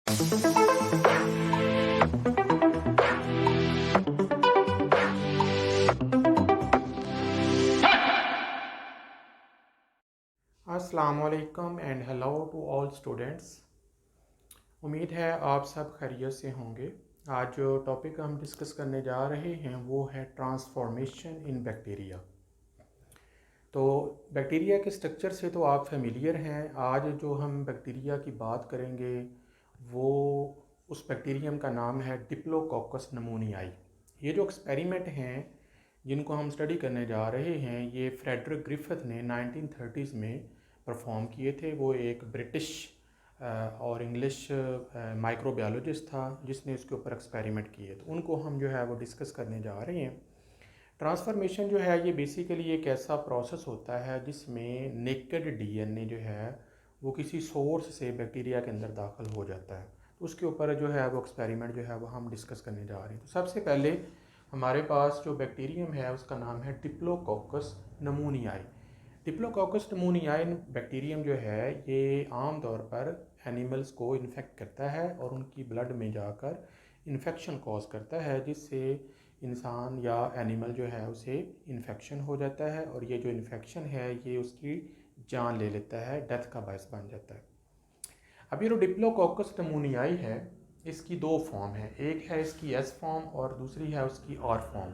अस्सलाम वालेकुम and hello to all students. उम्मीद है आप सब खैरियत से होंगे। आज जो टॉपिक हम डिस्कस करने जा रहे हैं वो है ट्रांसफॉर्मेशन इन बैक्टीरिया। तो बैक्टीरिया के स्ट्रक्चर से तो आप फेमिलियर हैं। आज जो हम बैक्टीरिया की बात करेंगे वो उस बैक्टीरियम का नाम है डिप्लोकोकस नमूनियाई। ये जो एक्सपेरिमेंट हैं जिनको हम स्टडी करने जा रहे हैं ये फ्रेडरिक ग्रिफिथ ने 1930s में परफॉर्म किए थे। वो एक ब्रिटिश और इंग्लिश माइक्रोबायोलॉजिस्ट था जिसने इसके ऊपर एक्सपेरिमेंट किए। तो उनको हम जो है वो डिस्कस करने जा रहे हैं। ट्रांसफॉर्मेशन जो है ये बेसिकली एक ऐसा प्रोसेस होता है जिसमें नेकेड डीएनए जो है वो किसी सोर्स से बैक्टीरिया के अंदर दाखिल हो जाता है। तो उसके ऊपर जो है वो एक्सपेरिमेंट जो है वो हम डिस्कस करने जा रहे हैं। तो सबसे पहले हमारे पास जो बैक्टीरियम है उसका नाम है डिप्लोकोकस नमूनियाई। डिप्लोकोकस नमूनियाई बैक्टीरियम जो है ये आम तौर पर एनिमल्स को इन्फेक्ट करता है और उनकी ब्लड में जाकर इन्फेक्शन कॉज करता है जिससे इंसान या एनिमल जो है उसे इन्फेक्शन हो जाता है और ये जो इन्फेक्शन है ये उसकी जान ले लेता है, डेथ का बायस बन जाता है। अब ये जो डिप्लोकोकस नमूनियाई है इसकी दो फॉर्म है, एक है इसकी एस फॉर्म और दूसरी है उसकी आर फॉर्म।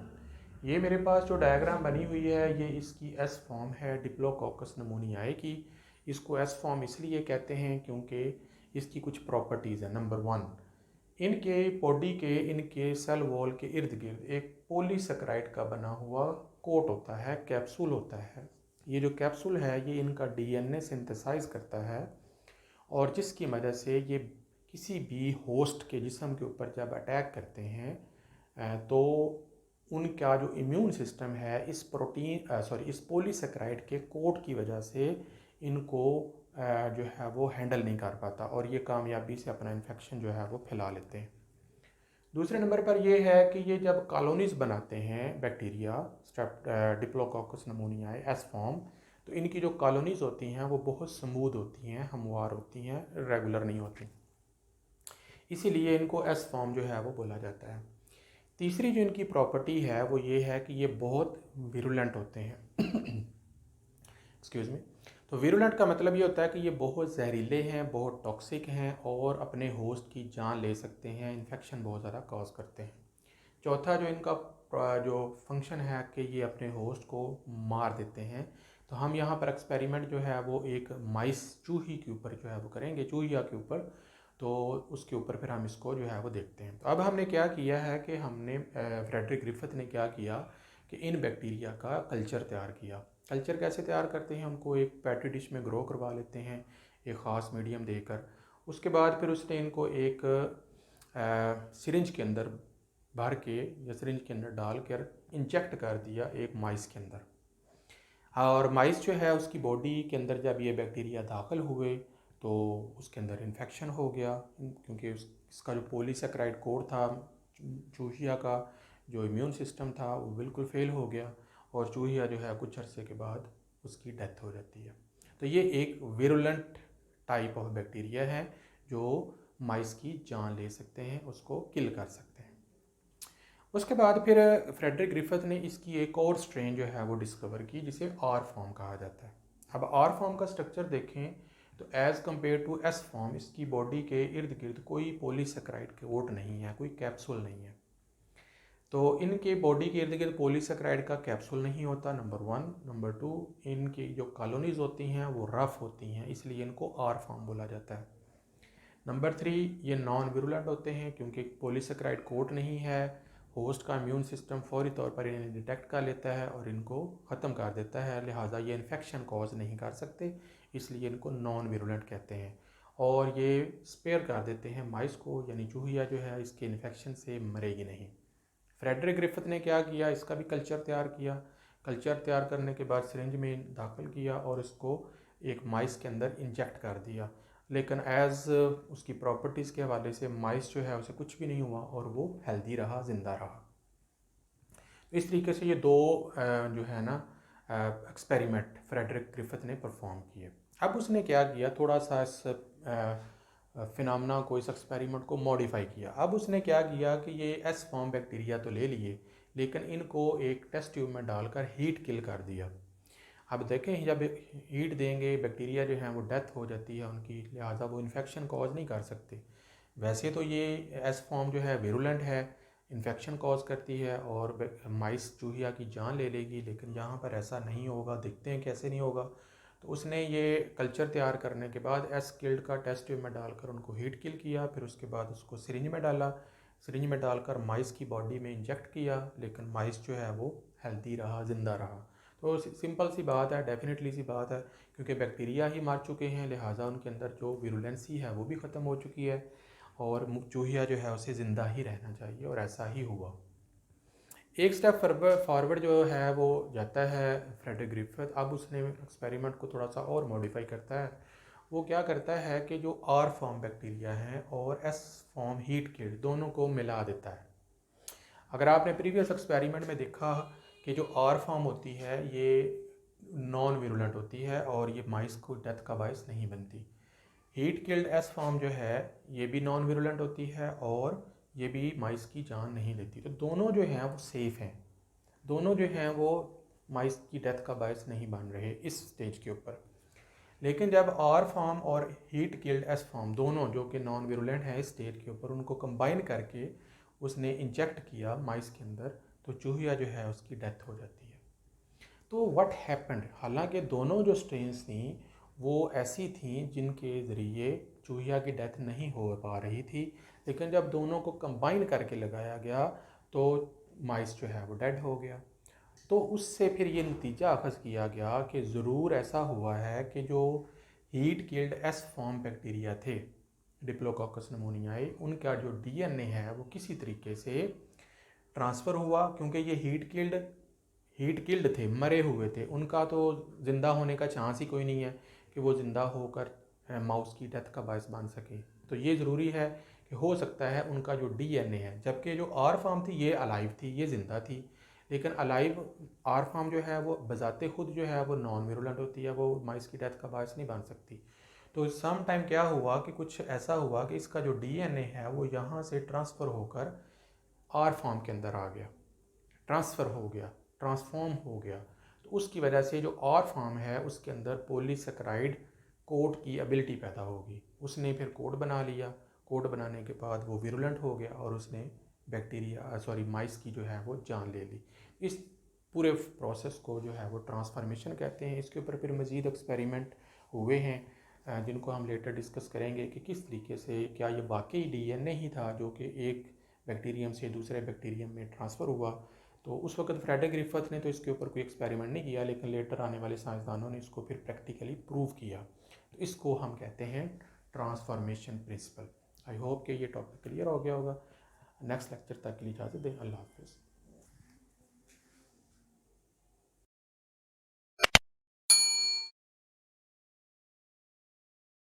ये मेरे पास जो डायग्राम बनी हुई है ये इसकी एस फॉर्म है डिप्लोकोकस नमूनियाई की। इसको एस फॉर्म इसलिए कहते हैं क्योंकि इसकी कुछ प्रॉपर्टीज़ हैं। नंबर 1, इनके बॉडी के इनके सेल वॉल के इर्द गिर्द एक पॉलीसेकेराइड का बना हुआ कोट होता है, कैप्सूल होता है। ये जो कैप्सूल है ये इनका डीएनए सिंथेसाइज करता है और जिसकी मदद से ये किसी भी होस्ट के जिस्म के ऊपर जब अटैक करते हैं तो उनका जो इम्यून सिस्टम है इस पॉलीसेकेराइड के कोट की वजह से इनको जो है वो हैंडल नहीं कर पाता और ये कामयाबी से अपना इन्फेक्शन जो है वो फैला लेते हैं। दूसरे नंबर पर ये है कि ये जब कॉलोनीज बनाते हैं बैक्टीरिया डिप्लोकोकस नमूनियाई एस फॉर्म, तो इनकी जो कॉलोनीज होती हैं वो बहुत स्मूथ होती हैं, हमवार होती हैं, रेगुलर नहीं होती, इसीलिए इनको एस फॉर्म जो है वो बोला जाता है। तीसरी जो इनकी प्रॉपर्टी है वो ये है कि ये बहुत विरुलेंट होते हैं। Excuse me. तो विरुलेंट का मतलब ये होता है कि ये बहुत जहरीले हैं, बहुत टॉक्सिक हैं और अपने होस्ट की जान ले सकते हैं, इन्फेक्शन बहुत ज़्यादा कॉज करते हैं। चौथा जो इनका जो फंक्शन है कि ये अपने होस्ट को मार देते हैं। तो हम यहाँ पर एक्सपेरिमेंट जो है वो एक माइस चूही के ऊपर जो है वो करेंगे, चूहिया के ऊपर। तो उसके ऊपर फिर हम इसको जो है वो देखते हैं। तो अब हमने क्या किया है कि हमने फ्रेडरिक ग्रिफिथ ने क्या किया कि इन बैक्टीरिया का कल्चर तैयार किया। कल्चर कैसे तैयार करते हैं, उनको एक पैट्री डिश में ग्रो करवा लेते हैं एक ख़ास मीडियम देकर। उसके बाद फिर उसने इनको एक सिरिंज के अंदर भर के या सिरिंज के अंदर डाल कर इंजेक्ट कर दिया एक माइस के अंदर। और माइस जो है उसकी बॉडी के अंदर जब ये बैक्टीरिया दाखिल हुए तो उसके अंदर इन्फेक्शन हो गया क्योंकि इसका जो पॉलीसेकेराइड कोड था चूहिया का, जो इम्यून सिस्टम था वो बिल्कुल फेल हो गया और चूहिया जो है कुछ अरसे के बाद उसकी डेथ हो जाती है। तो ये एक विरुलेंट टाइप ऑफ बैक्टीरिया है जो माइस की जान ले सकते हैं, उसको किल कर सकते हैं। उसके बाद फिर फ्रेडरिक ग्रिफिथ ने इसकी एक और स्ट्रेन जो है वो डिस्कवर की जिसे आर फॉर्म कहा जाता है। अब आर फॉर्म का स्ट्रक्चर देखें तो as compared to S form इसकी बॉडी के इर्द गिर्द कोई पॉलीसेकेराइड कोट नहीं है, कोई कैप्सूल नहीं है। तो इनके बॉडी के इर्द गिर्द पॉलीसेकेराइड का कैप्सूल नहीं होता, नंबर 1। नंबर 2, इनकी जो कॉलोनीज होती हैं वो रफ होती हैं, इसलिए इनको आर फॉर्म बोला जाता है। नंबर 3, ये नॉन विरुलेंट होते हैं क्योंकि पॉलीसेकेराइड कोट नहीं है। होस्ट का इम्यून सिस्टम फौरी तौर पर इन्हें डिटेक्ट कर लेता है और इनको ख़त्म कर देता है, लिहाजा ये इन्फेक्शन कॉज नहीं कर सकते, इसलिए इनको नॉन विरुलेंट कहते हैं। और ये स्पेयर कर देते हैं माइस को, यानी चूहिया जो है इसके इन्फेक्शन से मरेगी नहीं। फ्रेडरिक ग्रिफिथ ने क्या किया, इसका भी कल्चर तैयार किया। कल्चर तैयार करने के बाद सिरिंज में दाखिल किया और इसको एक माइस के अंदर इंजेक्ट कर दिया। लेकिन एज़ उसकी प्रॉपर्टीज़ के हवाले से माइस जो है उसे कुछ भी नहीं हुआ और वो हेल्दी रहा, ज़िंदा रहा। इस तरीके से ये दो जो है ना एक्सपेरिमेंट फ्रेडरिक ग्रिफिथ ने परफॉर्म किए। अब उसने क्या किया, थोड़ा सा इस फिनोमेना को, इस एक्सपेरिमेंट को मॉडिफाई किया। अब उसने क्या किया कि ये एस फॉर्म बैक्टीरिया तो ले लिए, लेकिन इनको एक टेस्ट ट्यूब में डालकर हीट किल कर दिया। अब देखें, जब हीट देंगे बैक्टीरिया जो हैं वो डेथ हो जाती है उनकी, लिहाजा वो इन्फेक्शन कॉज नहीं कर सकते। वैसे तो ये एस फॉर्म जो है विरुलेंट है, इन्फेक्शन कॉज करती है और माइस चूहिया की जान ले लेगी, लेकिन यहाँ पर ऐसा नहीं होगा। देखते हैं कैसे नहीं होगा। तो उसने ये कल्चर तैयार करने के बाद एस किल्ड का टेस्ट ट्यूब में डालकर उनको हीट किल किया, फिर उसके बाद उसको सिरिंज में डाला, सिरिंज में डालकर माइस की बॉडी में इंजेक्ट किया, लेकिन माइस जो है वो हेल्दी रहा, ज़िंदा रहा। तो सिंपल सी बात है, डेफिनेटली सी बात है, क्योंकि बैक्टीरिया ही मार चुके हैं, लिहाजा उनके अंदर जो विरुलेंसी है वो भी ख़त्म हो चुकी है और चूहिया जो है उसे ज़िंदा ही रहना चाहिए, और ऐसा ही हुआ। एक स्टेप फॉरवर्ड जो है वो जाता है फ्रेडरिक ग्रिफिथ। अब उसने एक्सपेरिमेंट को थोड़ा सा और मॉडिफाई करता है। वो क्या करता है कि जो आर फॉर्म बैक्टीरिया हैं और एस फॉर्म हीट किल्ड दोनों को मिला देता है। अगर आपने प्रीवियस एक्सपेरिमेंट में देखा कि जो आर फॉर्म होती है ये नॉन विरुलेंट होती है और ये माइस को डेथ का बायस नहीं बनती। हीट किल्ड एस फॉर्म जो है ये भी नॉन विरुलेंट होती है और ये भी माइस की जान नहीं लेती। तो दोनों जो हैं वो सेफ़ हैं, दोनों जो हैं वो माइस की डेथ का बायस नहीं बन रहे इस स्टेज के ऊपर। लेकिन जब आर फॉर्म और हीट किल्ड एस फॉर्म दोनों जो कि नॉन विरुलेंट हैं इस स्टेज के ऊपर, उनको कंबाइन करके उसने इंजेक्ट किया माइस के अंदर, तो चूहिया जो है उसकी डेथ हो जाती है। तो व्हाट हैपेंड, हालांकि दोनों जो स्ट्रेन्स थी वो ऐसी थी जिनके ज़रिए चूहिया की डेथ नहीं हो पा रही थी, लेकिन जब दोनों को कंबाइन करके लगाया गया तो माइस जो है वो डेड हो गया। तो उससे फिर ये नतीजा अखज़ किया गया कि ज़रूर ऐसा हुआ है कि जो heat killed S form bacteria थे, डिप्लोकोकस नमोनियाई, उनका जो डीएनए है वो किसी तरीके से ट्रांसफ़र हुआ, क्योंकि ये हीट किल्ड थे, मरे हुए थे, उनका तो ज़िंदा होने का चांस ही कोई नहीं है कि वो ज़िंदा होकर माउस की डेथ का बायस बन सके। तो ये ज़रूरी है कि हो सकता है उनका जो डीएनए है, जबकि जो आर फार्म थी ये अलाइव थी, ये ज़िंदा थी, लेकिन अलाइव आर फार्म जो है वो बजाते खुद जो है वो नॉन विरुलेंट होती है, वो माइस की डेथ का बायस नहीं बन सकती। तो सम टाइम क्या हुआ कि कुछ ऐसा हुआ कि इसका जो डीएनए है वो यहाँ से ट्रांसफ़र होकर आर फॉर्म के अंदर आ गया, ट्रांसफ़र हो गया, ट्रांसफॉर्म हो गया। तो उसकी वजह से जो आर फॉर्म है उसके अंदर पॉलीसेकेराइड कोड की एबिलिटी पैदा होगी। उसने फिर कोड बना लिया, कोड बनाने के बाद वो विरुलेंट हो गया और उसने माइस की जो है वो जान ले ली। इस पूरे प्रोसेस को जो है वो ट्रांसफॉर्मेशन कहते हैं। इसके ऊपर फिर मज़ीद एक्सपेरिमेंट हुए हैं जिनको हम लेटर डिस्कस करेंगे कि किस तरीके से, क्या ये वाकई डीएनए ही था जो कि एक बैक्टीरियम से दूसरे बैक्टीरियम में ट्रांसफ़र हुआ। तो उस वक्त फ्रेडरिक ग्रिफिथ ने तो इसके ऊपर कोई एक्सपेरिमेंट नहीं किया, लेकिन लेटर आने वाले साइंसदानों ने इसको फिर प्रैक्टिकली प्रूव किया। तो इसको हम कहते हैं ट्रांसफॉर्मेशन प्रिंसिपल। आई होप कि ये टॉपिक क्लियर हो गया होगा। नेक्स्ट लेक्चर तक के लिए इजाज़त दें। अल्लाह हाफ़िज़।